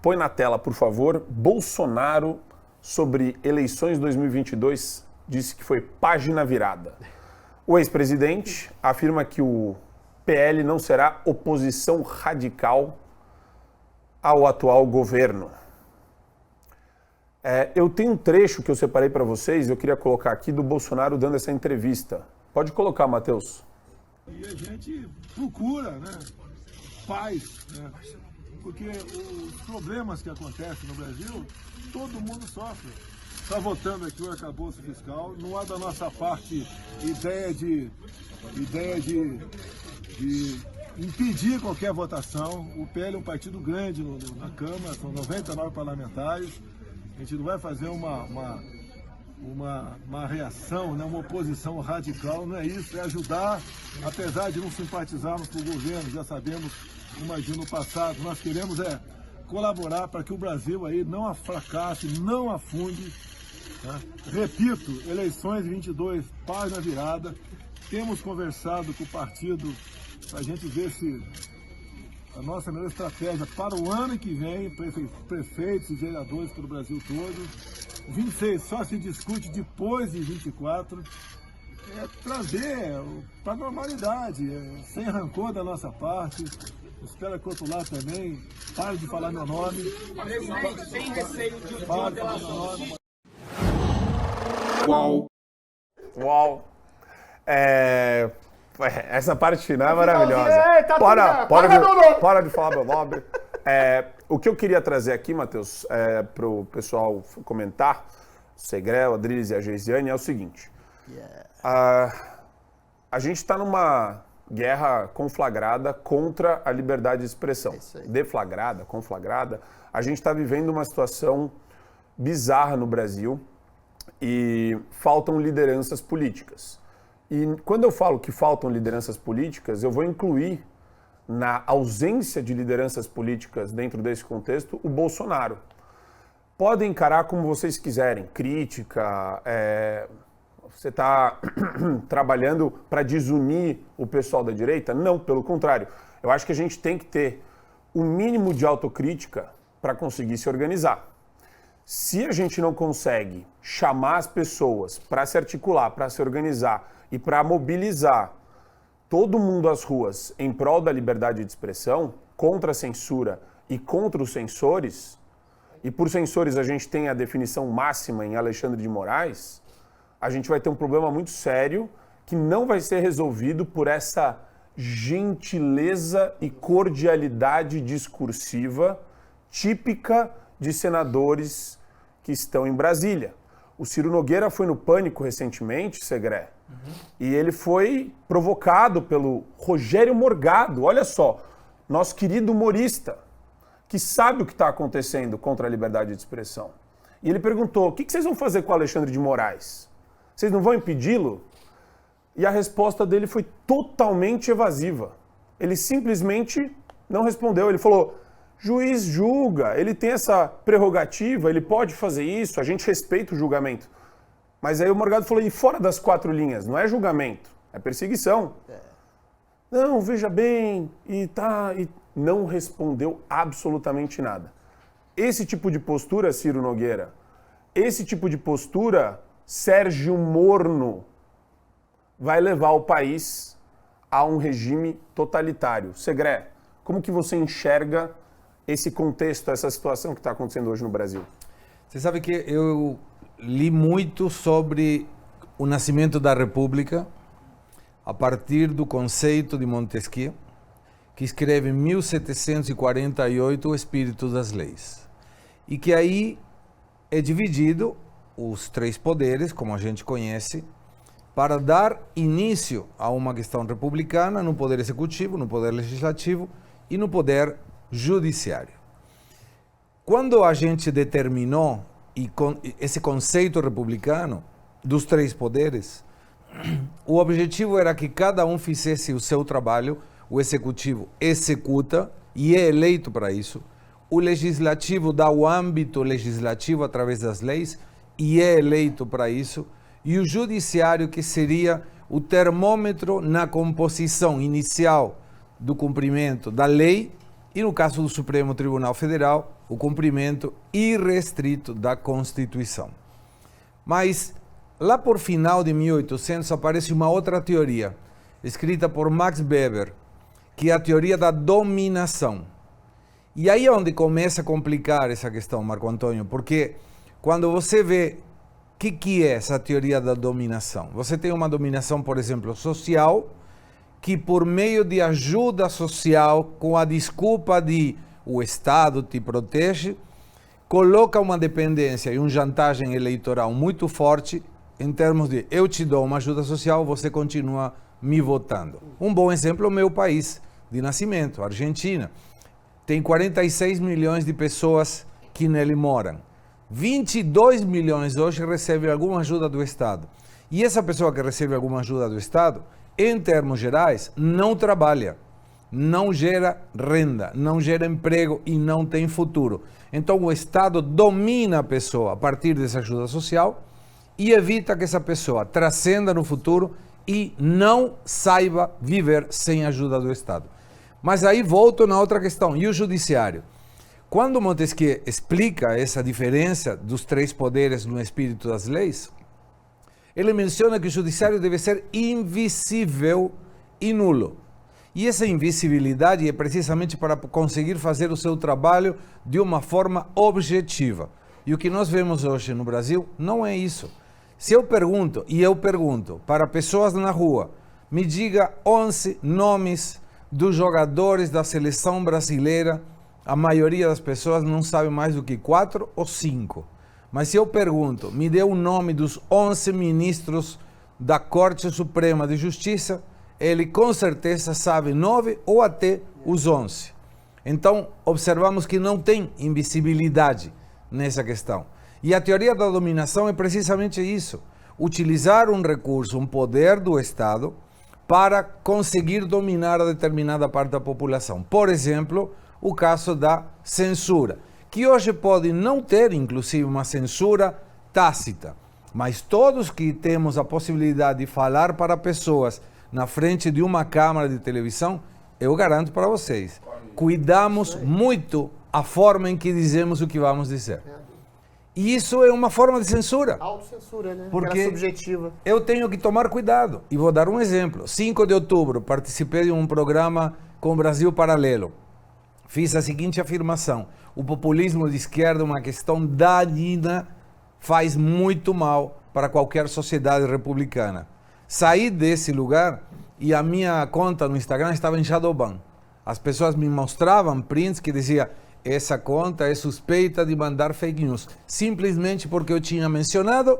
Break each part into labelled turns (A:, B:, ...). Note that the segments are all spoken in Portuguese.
A: põe na tela, por favor. Bolsonaro, sobre eleições 2022, disse que foi página virada. O ex-presidente afirma que o PL não será oposição radical ao atual governo. Eu tenho um trecho que eu separei para vocês, eu queria colocar aqui, do Bolsonaro dando essa entrevista. Pode colocar, Matheus.
B: E a gente procura, né, paz, né, porque os problemas que acontecem no Brasil, todo mundo sofre. Está votando aqui o arcabouço fiscal, não há da nossa parte ideia de impedir qualquer votação. O PL é um partido grande na Câmara, são 99 parlamentares. A gente não vai fazer uma reação, né, uma oposição radical, não é isso, é ajudar, apesar de não simpatizarmos com o governo, já sabemos, imagino, no passado, nós queremos colaborar para que o Brasil aí não fracasse, não afunde. Né? Repito, eleições 22, página virada, temos conversado com o partido para a gente ver se a nossa melhor estratégia para o ano que vem, prefeitos e vereadores pelo Brasil todo. 26 só se discute depois de 24. Trazer para a normalidade, sem rancor da nossa parte. Espero que o outro lado também pare de falar meu nome. Sem receio de pare de falar meu nome.
A: Uau! Essa parte final é maravilhosa. Para de falar meu nome. O que eu queria trazer aqui, Matheus, para o pessoal comentar, o Segré, o Adriles e a Geisiane, é o seguinte. A gente está numa guerra conflagrada contra a liberdade de expressão. Deflagrada, conflagrada. A gente está vivendo uma situação bizarra no Brasil e faltam lideranças políticas. E quando eu falo que faltam lideranças políticas, eu vou incluir na ausência de lideranças políticas dentro desse contexto o Bolsonaro. Podem encarar como vocês quiserem, crítica, você está trabalhando para desunir o pessoal da direita? Não, pelo contrário. Eu acho que a gente tem que ter o mínimo de autocrítica para conseguir se organizar. Se a gente não consegue chamar as pessoas para se articular, para se organizar e para mobilizar todo mundo às ruas em prol da liberdade de expressão, contra a censura e contra os censores, e por censores a gente tem a definição máxima em Alexandre de Moraes, a gente vai ter um problema muito sério que não vai ser resolvido por essa gentileza e cordialidade discursiva típica de senadores que estão em Brasília. O Ciro Nogueira foi no Pânico recentemente, Segré, e ele foi provocado pelo Rogério Morgado, olha só, nosso querido humorista, que sabe o que está acontecendo contra a liberdade de expressão. E ele perguntou, o que vocês vão fazer com o Alexandre de Moraes? Vocês não vão impedi-lo? E a resposta dele foi totalmente evasiva. Ele simplesmente não respondeu, ele falou, juiz julga, ele tem essa prerrogativa, ele pode fazer isso, a gente respeita o julgamento. Mas aí o Morgado falou, e fora das 4 linhas, não é julgamento, é perseguição. Não, veja bem, e não respondeu absolutamente nada. Esse tipo de postura, Ciro Nogueira, esse tipo de postura, Sérgio Morno, vai levar o país a um regime totalitário. Segré, como que você enxerga esse contexto, essa situação que está acontecendo hoje no Brasil?
C: Você sabe que eu li muito sobre o nascimento da República a partir do conceito de Montesquieu, que escreve em 1748 o Espírito das Leis. E que aí é dividido os 3 poderes, como a gente conhece, para dar início a uma questão republicana no poder executivo, no poder legislativo e no poder judiciário. Quando a gente determinou esse conceito republicano dos 3 poderes, o objetivo era que cada um fizesse o seu trabalho, o executivo executa e é eleito para isso, o legislativo dá o âmbito legislativo através das leis e é eleito para isso, e o judiciário, que seria o termômetro na composição inicial do cumprimento da lei, e no caso do Supremo Tribunal Federal, o cumprimento irrestrito da Constituição. Mas, lá por final de 1800, aparece uma outra teoria, escrita por Max Weber, que é a teoria da dominação. E aí é onde começa a complicar essa questão, Marco Antônio, porque quando você vê o que é essa teoria da dominação, você tem uma dominação, por exemplo, social, que por meio de ajuda social, com a desculpa de o Estado te protege, coloca uma dependência e uma chantagem eleitoral muito forte em termos de eu te dou uma ajuda social, você continua me votando. Um bom exemplo é o meu país de nascimento, Argentina. Tem 46 milhões de pessoas que nele moram. 22 milhões hoje recebem alguma ajuda do Estado. E essa pessoa que recebe alguma ajuda do Estado, em termos gerais, não trabalha, não gera renda, não gera emprego e não tem futuro. Então o Estado domina a pessoa a partir dessa ajuda social e evita que essa pessoa transcenda no futuro e não saiba viver sem a ajuda do Estado. Mas aí volto na outra questão, e o judiciário? Quando Montesquieu explica essa diferença dos três poderes no espírito das leis, ele menciona que o judiciário deve ser invisível e nulo. E essa invisibilidade é precisamente para conseguir fazer o seu trabalho de uma forma objetiva. E o que nós vemos hoje no Brasil não é isso. Se eu pergunto, e eu pergunto, para pessoas na rua, me diga 11 nomes dos jogadores da seleção brasileira, a maioria das pessoas não sabe mais do que 4 ou 5. Mas se eu pergunto, me dê o nome dos 11 ministros da Corte Suprema de Justiça, ele com certeza sabe 9 ou até os 11. Então, observamos que não tem invisibilidade nessa questão. E a teoria da dominação é precisamente isso. Utilizar um recurso, um poder do Estado, para conseguir dominar a determinada parte da população. Por exemplo, o caso da censura, que hoje pode não ter, inclusive, uma censura tácita, mas todos que temos a possibilidade de falar para pessoas na frente de uma câmara de televisão, eu garanto para vocês, cuidamos muito a forma em que dizemos o que vamos dizer. E isso é uma forma de censura.
D: Autocensura, né?
C: Porque
D: aquela subjetiva.
C: Eu tenho que tomar cuidado. E vou dar um exemplo. 5 de outubro, participei de um programa com o Brasil Paralelo. Fiz a seguinte afirmação: o populismo de esquerda é uma questão danina, faz muito mal para qualquer sociedade republicana. Saí desse lugar e a minha conta no Instagram estava em Shadowban. As pessoas me mostravam prints que diziam: essa conta é suspeita de mandar fake news, simplesmente porque eu tinha mencionado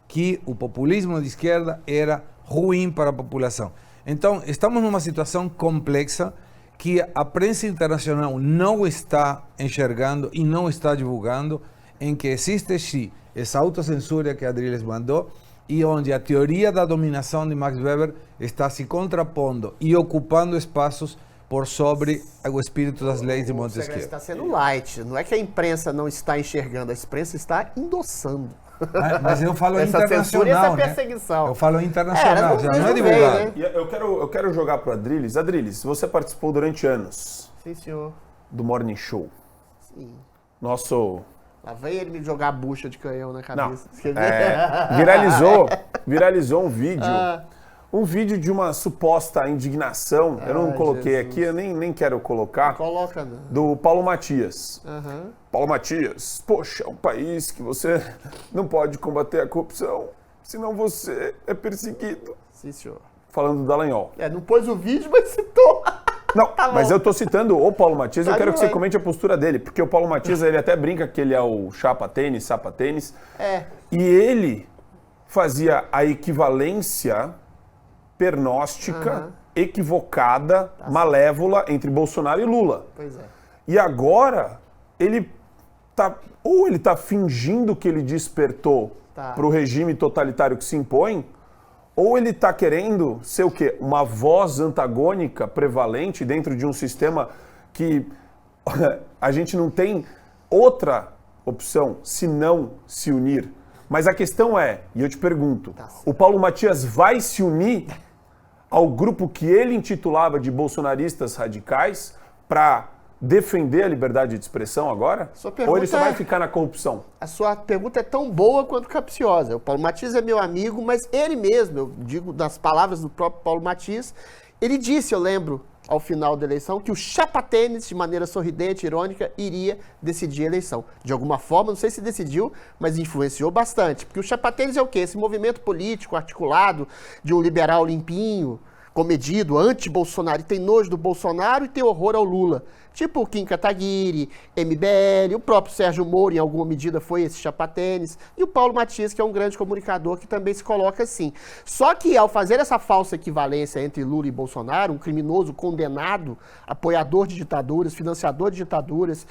C: que o populismo de esquerda era ruim para a população. Então, estamos numa situação complexa que a prensa internacional não está enxergando e não está divulgando, em que existe sim essa autocensura que a Adriles mandou e onde a teoria da dominação de Max Weber está se contrapondo e ocupando espaços por sobre o espírito das leis de Montesquieu.
D: Está sendo light. Não é que a imprensa não está enxergando, a imprensa está endossando.
C: Mas eu falo
D: essa
C: internacional,
D: censura e essa
C: né?
D: perseguição.
C: Eu falo internacional, já não é divulgado.
D: Né?
A: E eu quero jogar para o Adriles. Adriles, você participou durante anos
D: Sim, senhor.
A: do Morning Show.
D: Sim.
A: Nosso...
D: Lá vem ele me jogar a bucha de canhão na cabeça.
A: Viralizou um vídeo. Um vídeo de uma suposta indignação, eu não coloquei Jesus. Aqui, eu nem quero colocar,
D: não coloca, não.
A: Do Paulo Matias.
D: Uhum.
A: Paulo Matias, poxa, é um país que você não pode combater a corrupção, senão você é perseguido.
D: Sim, senhor.
A: Falando do Dallagnol.
D: Não pôs o vídeo, mas citou.
A: Não, tá mas eu estou citando o Paulo Matias, eu quero que você
D: bem.
A: comente a postura dele, porque o Paulo Matias, ele até brinca que ele é o chapa tênis, sapa tênis, e ele fazia a equivalência pernóstica, equivocada, malévola entre Bolsonaro e Lula.
D: Pois é.
A: E agora, ele tá fingindo que ele despertou para o regime totalitário que se impõe, ou ele está querendo ser o quê? Uma voz antagônica prevalente dentro de um sistema que a gente não tem outra opção senão se unir. Mas a questão é, e eu te pergunto, o Paulo Matias vai se unir ao grupo que ele intitulava de bolsonaristas radicais para defender a liberdade de expressão agora? Ou ele só vai ficar na corrupção?
D: A sua pergunta é tão boa quanto capciosa. O Paulo Matias é meu amigo, mas ele mesmo, eu digo das palavras do próprio Paulo Matias, ele disse, eu lembro, ao final da eleição, que o chapa-tênis, de maneira sorridente, irônica, iria decidir a eleição. De alguma forma, não sei se decidiu, mas influenciou bastante. Porque o chapa-tênis é o quê? Esse movimento político articulado de um liberal limpinho, comedido, anti-Bolsonaro, e tem nojo do Bolsonaro e tem horror ao Lula. Tipo o Kim Kataguiri, MBL, o próprio Sérgio Moro, em alguma medida, foi esse chapa-tênis, e o Paulo Matias, que é um grande comunicador, que também se coloca assim. Só que, ao fazer essa falsa equivalência entre Lula e Bolsonaro, um criminoso condenado, apoiador de ditaduras, financiador de ditaduras,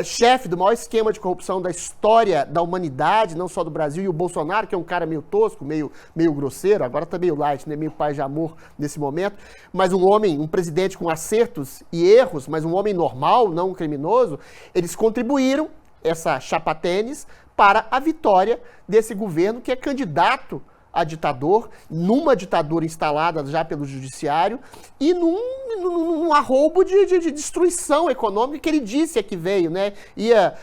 D: chefe do maior esquema de corrupção da história da humanidade, não só do Brasil, e o Bolsonaro, que é um cara meio tosco, meio grosseiro, agora tá meio light, né? Meio paz de amor nesse momento, mas um homem, um presidente com acertos e erros, mas um homem normal, não um criminoso, eles contribuíram, essa chapa-tênis, para a vitória desse governo que é candidato a ditador, numa ditadura instalada já pelo judiciário e num arroubo de destruição econômica que ele disse que veio, né? Ia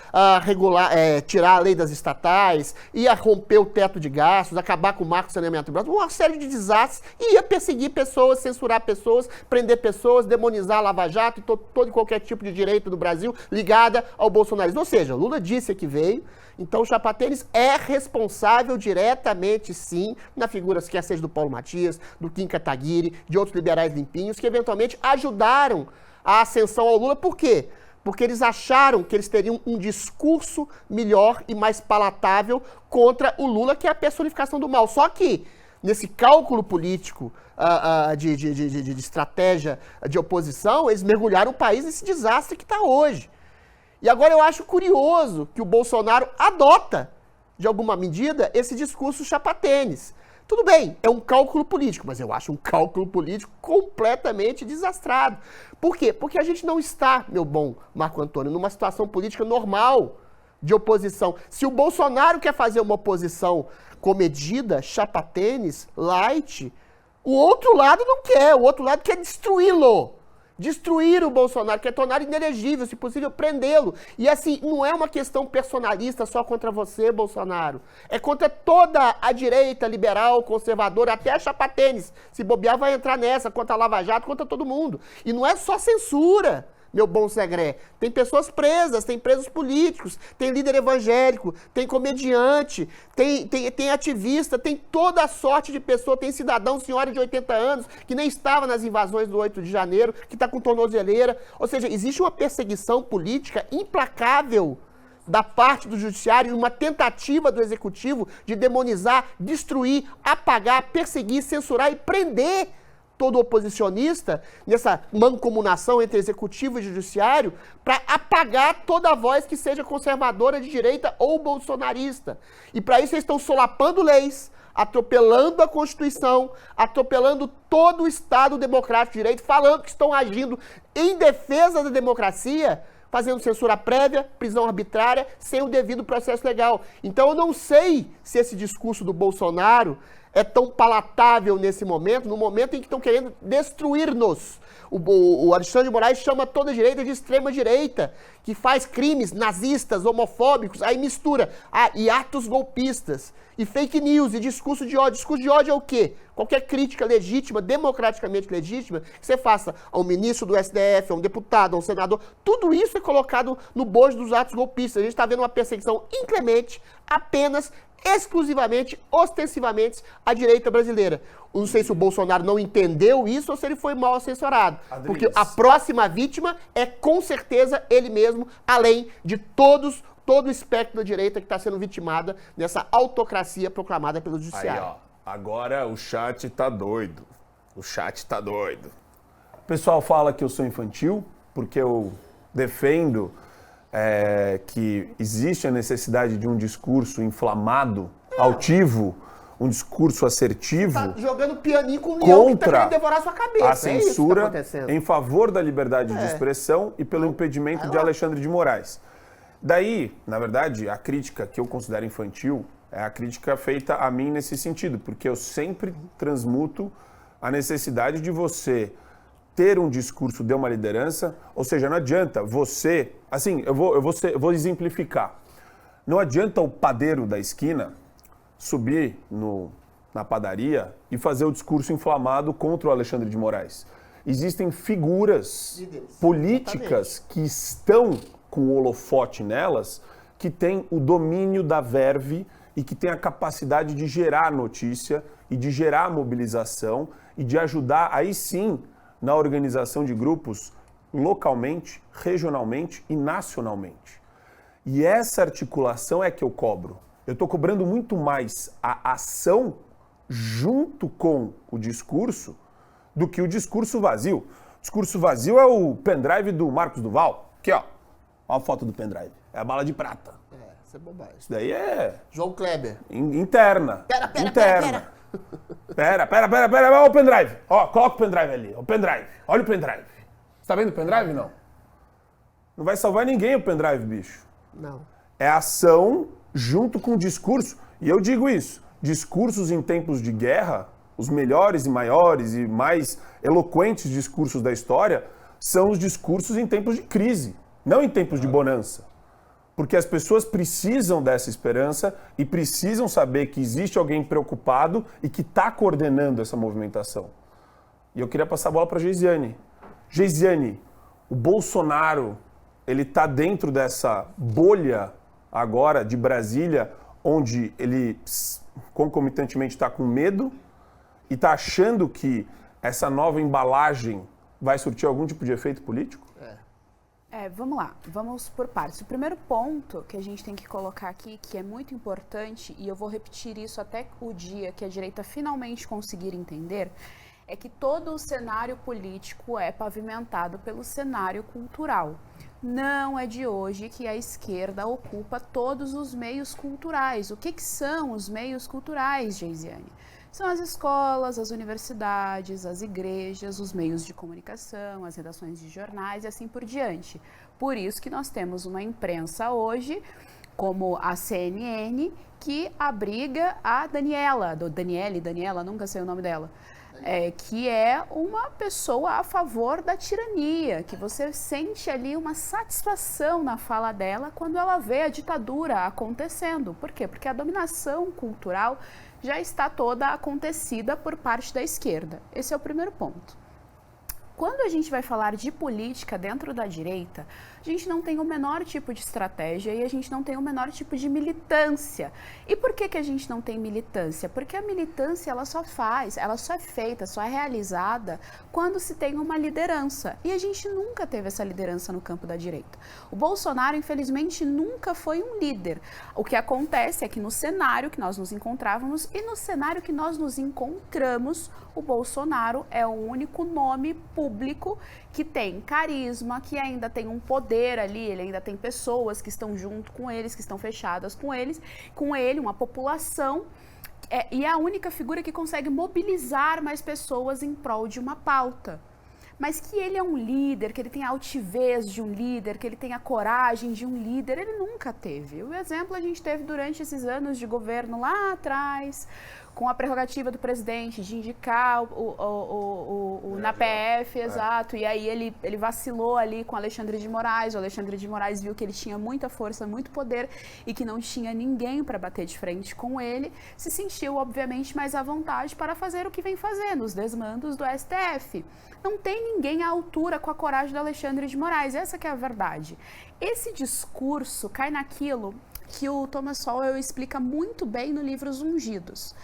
D: tirar a lei das estatais, ia romper o teto de gastos, acabar com o marco saneamento básico, uma série de desastres, e ia perseguir pessoas, censurar pessoas, prender pessoas, demonizar a Lava Jato e todo e qualquer tipo de direito do Brasil ligada ao bolsonarismo. Ou seja, Lula disse que veio. Então o chapa-tênis é responsável diretamente, sim, na figura, quer seja do Paulo Matias, do Kim Kataguiri, de outros liberais limpinhos, que eventualmente ajudaram a ascensão ao Lula. Por quê? Porque eles acharam que eles teriam um discurso melhor e mais palatável contra o Lula, que é a personificação do mal. Só que, nesse cálculo político de estratégia de oposição, eles mergulharam o país nesse desastre que está hoje. E agora eu acho curioso que o Bolsonaro adota, de alguma medida, esse discurso chapa-tênis. Tudo bem, é um cálculo político, mas eu acho um cálculo político completamente desastrado. Por quê? Porque a gente não está, meu bom Marco Antônio, numa situação política normal de oposição. Se o Bolsonaro quer fazer uma oposição comedida, chapa-tênis, light, o outro lado não quer, o outro lado quer destruí-lo. Destruir o Bolsonaro, quer tornar inelegível, se possível, prendê-lo. E assim, não é uma questão personalista só contra você, Bolsonaro. É contra toda a direita liberal, conservadora, até a chapa-tênis. Se bobear, vai entrar nessa, contra a Lava Jato, contra todo mundo. E não é só censura, meu bom Segré. Tem pessoas presas, tem presos políticos, tem líder evangélico, tem comediante, tem ativista, tem toda a sorte de pessoa, tem cidadão, senhora de 80 anos, que nem estava nas invasões do 8 de janeiro, que está com tornozeleira. Ou seja, existe uma perseguição política implacável da parte do judiciário, uma tentativa do executivo de demonizar, destruir, apagar, perseguir, censurar e prender todo oposicionista nessa mancomunação entre executivo e judiciário para apagar toda a voz que seja conservadora de direita ou bolsonarista. E para isso eles estão solapando leis, atropelando a Constituição, atropelando todo o Estado democrático de direito, falando que estão agindo em defesa da democracia, fazendo censura prévia, prisão arbitrária, sem o devido processo legal. Então eu não sei se esse discurso do Bolsonaro é tão palatável nesse momento, no momento em que estão querendo destruir-nos. O Alexandre de Moraes chama toda a direita de extrema-direita, que faz crimes nazistas, homofóbicos, aí mistura e atos golpistas, e fake news, e discurso de ódio. Discurso de ódio é o quê? Qualquer crítica legítima, democraticamente legítima, que você faça a um ministro do STF, a um deputado, a um senador, tudo isso é colocado no bojo dos atos golpistas. A gente está vendo uma perseguição inclemente, apenas, exclusivamente, ostensivamente, à direita brasileira. Eu não sei se o Bolsonaro não entendeu isso ou se ele foi mal assessorado. Porque a próxima vítima é, com certeza, ele mesmo, além de todo o espectro da direita que está sendo vitimada nessa autocracia proclamada pelo judiciário.
A: Aí, ó, agora o chat tá doido. O chat tá doido. O pessoal fala que eu sou infantil, porque eu defendo que existe a necessidade de um discurso inflamado, altivo, um discurso assertivo.
D: Tá jogando pianinho com o leão que tá querendo devorar sua cabeça.
A: A censura
D: tá
A: em favor da liberdade de expressão e pelo impedimento de Alexandre de Moraes. Daí, na verdade, a crítica que eu considero infantil é a crítica feita a mim nesse sentido, porque eu sempre transmuto a necessidade de você ter um discurso de uma liderança, ou seja, não adianta você, assim, eu vou exemplificar. Não adianta o padeiro da esquina subir na padaria e fazer o discurso inflamado contra o Alexandre de Moraes. Existem figuras políticas que estão com o holofote nelas, que têm o domínio da verve e que têm a capacidade de gerar notícia e de gerar mobilização e de ajudar, aí sim, na organização de grupos localmente, regionalmente e nacionalmente. E essa articulação é que eu cobro. Eu estou cobrando muito mais a ação junto com o discurso do que o discurso vazio. O discurso vazio é o pendrive do Marcos Duval. Aqui, ó. Olha a foto do pendrive. É a bala de prata.
D: Isso é bobagem.
A: Isso daí é...
D: João Kleber.
A: Interna.
D: Pera.
A: Pera. Olha o pendrive. Ó, coloca o pendrive ali. O pendrive. Olha o pendrive. Você tá vendo o pendrive? Não. Não vai salvar ninguém o pendrive, bicho.
D: Não.
A: É ação junto com o discurso. E eu digo isso. Discursos em tempos de guerra, os melhores e maiores e mais eloquentes discursos da história, são os discursos em tempos de crise, não em tempos de bonança. Porque as pessoas precisam dessa esperança e precisam saber que existe alguém preocupado e que está coordenando essa movimentação. E eu queria passar a bola para a Geisiane. Geisiane, o Bolsonaro, ele está dentro dessa bolha agora de Brasília, onde ele concomitantemente está com medo e está achando que essa nova embalagem vai surtir algum tipo de efeito político?
E: Vamos lá, vamos por partes. O primeiro ponto que a gente tem que colocar aqui, que é muito importante, e eu vou repetir isso até o dia que a direita finalmente conseguir entender, é que todo o cenário político é pavimentado pelo cenário cultural. Não é de hoje que a esquerda ocupa todos os meios culturais. O que são os meios culturais, Geisiane? São as escolas, as universidades, as igrejas, os meios de comunicação, as redações de jornais e assim por diante. Por isso que nós temos uma imprensa hoje, como a CNN, que abriga a Daniela, nunca sei o nome dela, que é uma pessoa a favor da tirania, que você sente ali uma satisfação na fala dela quando ela vê a ditadura acontecendo. Por quê? Porque a dominação cultural já está toda acontecida por parte da esquerda. Esse é o primeiro ponto. Quando a gente vai falar de política dentro da direita, a gente não tem o menor tipo de estratégia e a gente não tem o menor tipo de militância. E por que a gente não tem militância? Porque a militância ela só é feita, só é realizada quando se tem uma liderança. E a gente nunca teve essa liderança no campo da direita. O Bolsonaro, infelizmente, nunca foi um líder. O que acontece é que no cenário que nós nos encontrávamos e no cenário que nós nos encontramos, o Bolsonaro é o único nome público que tem carisma, que ainda tem um poder ali, ele ainda tem pessoas que estão junto com eles, que estão fechadas com ele, uma população, e é a única figura que consegue mobilizar mais pessoas em prol de uma pauta. Mas que ele é um líder, que ele tem a altivez de um líder, que ele tem a coragem de um líder, ele nunca teve. O exemplo a gente teve durante esses anos de governo lá atrás, com a prerrogativa do presidente de indicar na PF, exato, e aí ele vacilou ali com Alexandre de Moraes, o Alexandre de Moraes viu que ele tinha muita força, muito poder e que não tinha ninguém para bater de frente com ele, se sentiu obviamente mais à vontade para fazer o que vem fazendo, os desmandos do STF. Não tem ninguém à altura com a coragem do Alexandre de Moraes, essa que é a verdade. Esse discurso cai naquilo que o Thomas Sowell explica muito bem no livro Os Ungidos.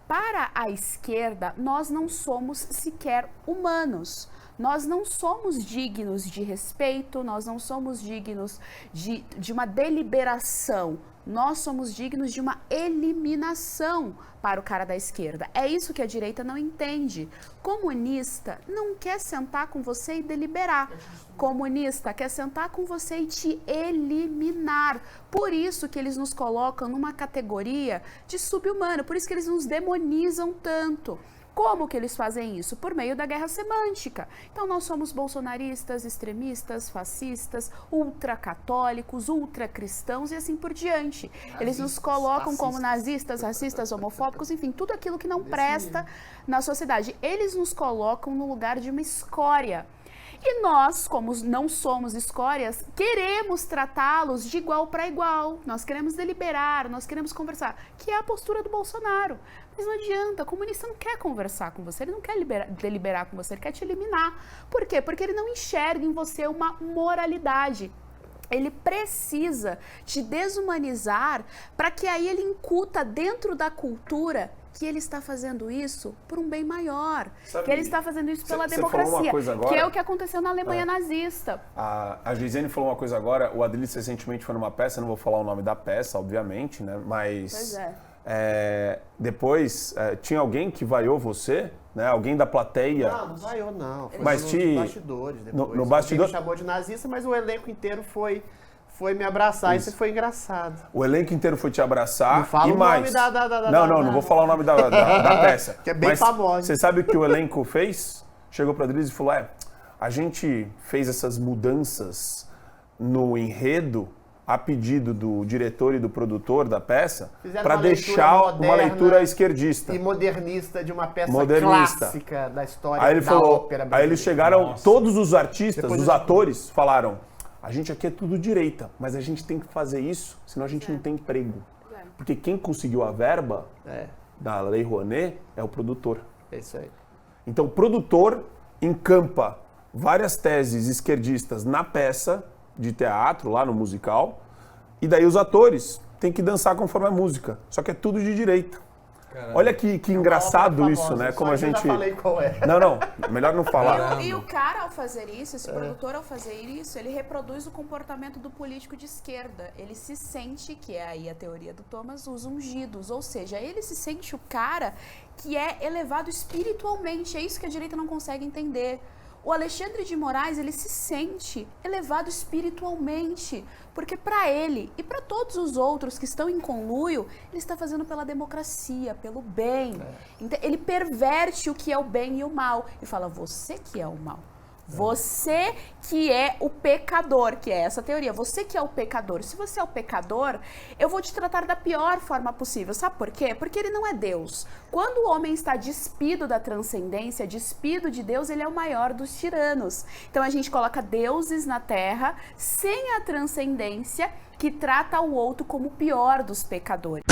E: Para a esquerda, nós não somos sequer humanos. Nós não somos dignos de respeito, nós não somos dignos de uma deliberação. Nós somos dignos de uma eliminação para o cara da esquerda. É isso que a direita não entende. Comunista não quer sentar com você e deliberar. Comunista quer sentar com você e te eliminar. Por isso que eles nos colocam numa categoria de sub-humano, por isso que eles nos demonizam tanto. Como que eles fazem isso? Por meio da guerra semântica. Então nós somos bolsonaristas, extremistas, fascistas, ultracatólicos, ultracristãos e assim por diante. Eles nos colocam como nazistas, racistas, homofóbicos, enfim, tudo aquilo que não presta na sociedade. Eles nos colocam no lugar de uma escória. E nós, como não somos escórias, queremos tratá-los de igual para igual. Nós queremos deliberar, nós queremos conversar, que é a postura do Bolsonaro. Mas não adianta, o comunista não quer conversar com você, ele não quer deliberar com você, ele quer te eliminar. Por quê? Porque ele não enxerga em você uma moralidade. Ele precisa te desumanizar para que aí ele incuta dentro da cultura que ele está fazendo isso por um bem maior, que ele está fazendo isso pela democracia,
A: agora,
E: que é o que aconteceu na Alemanha nazista.
A: A Gisele falou uma coisa agora, o Adelice recentemente foi numa peça, não vou falar o nome da peça, obviamente, né? Mas
E: pois
A: depois tinha alguém que vaiou você, né? Alguém da plateia.
D: Não vaiou não. Foi
A: mas
D: nos bastidores depois.
A: No bastidor...
D: Ele me chamou de nazista, mas o elenco inteiro foi me abraçar. Isso foi engraçado.
A: O elenco inteiro foi te abraçar.
D: Não fala
A: e
D: o
A: mais.
D: nome
A: Não vou falar o nome da peça.
D: Que é bem famoso.
A: Você sabe o que o elenco fez? Chegou para Adelice e falou: a gente fez essas mudanças no enredo a pedido do diretor e do produtor da peça para deixar uma leitura esquerdista.
D: E modernista de uma peça clássica da história
A: aí ele
D: da
A: falou,
D: ópera brasileira.
A: Aí eles chegaram, todos os artistas, os atores, falaram: a gente aqui é tudo direita, mas a gente tem que fazer isso, senão a gente não tem emprego. Porque quem conseguiu a verba da Lei Rouanet é o produtor.
D: É isso aí.
A: Então o produtor encampa várias teses esquerdistas na peça de teatro, lá no musical, e daí os atores têm que dançar conforme a música. Só que é tudo de direita. Caramba. Olha que engraçado isso, né? Como a gente...
D: Eu já falei qual é.
A: Não, melhor não falar.
E: E o cara, ao fazer isso, esse produtor, ao fazer isso, ele reproduz o comportamento do político de esquerda. Ele se sente, que é aí a teoria do Thomas, os ungidos. Ou seja, ele se sente o cara que é elevado espiritualmente. É isso que a direita não consegue entender. O Alexandre de Moraes, ele se sente elevado espiritualmente, porque para ele e para todos os outros que estão em conluio, ele está fazendo pela democracia, pelo bem. Então, ele perverte o que é o bem e o mal e fala: você que é o mal. Você que é o pecador, que é essa teoria. Você que é o pecador. Se você é o pecador, eu vou te tratar da pior forma possível. Sabe por quê? Porque ele não é Deus. Quando o homem está despido da transcendência, despido de Deus, ele é o maior dos tiranos. Então a gente coloca deuses na terra sem a transcendência que trata o outro como o pior dos pecadores.